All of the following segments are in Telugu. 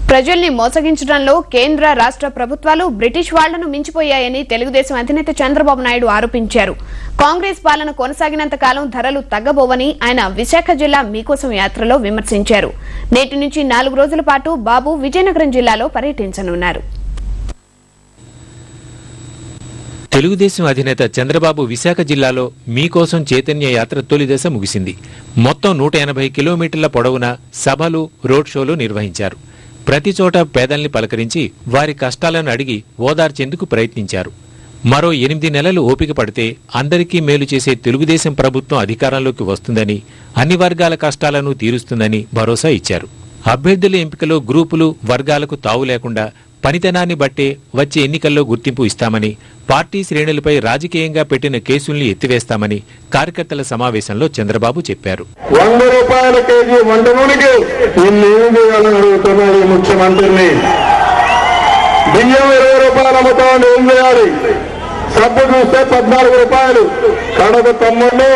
ప్రజల్ని మోసగించడంలో కేంద్ర రాష్ట్ర ప్రభుత్వాలు బ్రిటిష్ వాళ్లను మించిపోయాయని తెలుగుదేశం అధినేత చంద్రబాబు నాయుడు ఆరోపించారు. కాంగ్రెస్ పాలన కొనసాగినంత కాలం ధరలు తగ్గబోవని ఆయన విశాఖ జిల్లా మీకోసం యాత్రలో విమర్శించారు. నేటి నుంచి 4 రోజుల పాటు బాబు విజయనగరం జిల్లాలో పర్యటించనున్నారు. తెలుగుదేశం అధినేత చంద్రబాబు విశాఖ జిల్లాలో మీకోసం చైతన్య యాత్ర తొలి దశ ముగిసింది. మొత్తం 180 కిలోమీటర్ల పొడవున సభలు, రోడ్ షోలు నిర్వహించారు. ప్రతి చోట పేదల్ని పలకరించి వారి కష్టాలను అడిగి ఓదార్చేందుకు ప్రయత్నించారు. మరో 8 నెలలు ఓపిక పడితే అందరికీ మేలు చేసే తెలుగుదేశం ప్రభుత్వం అధికారంలోకి వస్తుందని, అన్ని వర్గాల కష్టాలను తీరుస్తుందని భరోసా ఇచ్చారు. అభ్యర్థుల ఎంపికలో గ్రూపులు, వర్గాలకు తావు లేకుండా పనితనాన్ని బట్టే వచ్చే ఎన్నికల్లో గుర్తింపు ఇస్తామని, పార్టీ శ్రేణులపై రాజకీయంగా పెట్టిన కేసుల్ని ఎత్తివేస్తామని కార్యకర్తల సమావేశంలో చంద్రబాబు చెప్పారు. 100 రూపాయల కేజీ వంట నూనెకి ఏం చేయాలని అడుగుతున్నాడు ముఖ్యమంత్రిని. బియ్యం 20 రూపాయలు అమ్ముతామని ఏం చేయాలి? సబ్బు చూస్తే 14 రూపాయలు. కడప తమ్ముళ్ళు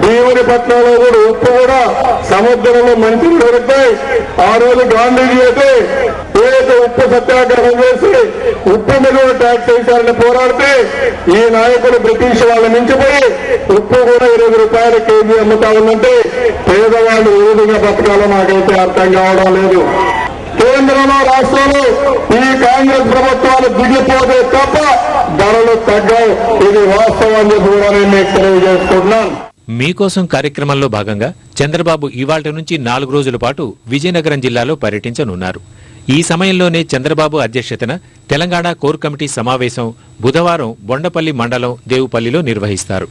భీముని పట్నంలో కూడా ఉప్పు కూడా సముద్రంలో మంచిని దొరుకుతాయి. ఆ రోజు గాంధీజీ అయితే ఏదైతే ఉప్పు సత్యాగ్రహం చేసి ఉప్పు మీద ట్యాక్స్ వేశారని పోరాడితే ఈ నాయకులు బ్రిటిష్ వాళ్ళు మించిపోయి ఉప్పు కూడా 20 రూపాయల కేజీ అమ్ముతా ఉందంటే పేదవాళ్ళు ఏ విధంగా బతకాలో నాకైతే అర్థం కావడం లేదు. కేంద్రంలో, రాష్ట్రంలో ఈ కాంగ్రెస్ ప్రభుత్వాలు దిగిపోతే తప్ప ధరలు తగ్గవు. ఇది వాస్తవం చెప్పి కూడా నేను మీకు తెలియజేసుకుంటున్నాను. మీకోసం కార్యక్రమంలో భాగంగా చంద్రబాబు ఇవాళ్టి నుంచి 4 రోజుల పాటు విజయనగరం జిల్లాలో పర్యటించనున్నారు. ఈ సమయంలోనే చంద్రబాబు అధ్యక్షతన తెలంగాణ కోర్ కమిటీ సమావేశం బుధవారం బొండపల్లి మండలం దేవుపల్లిలో నిర్వహిస్తారు.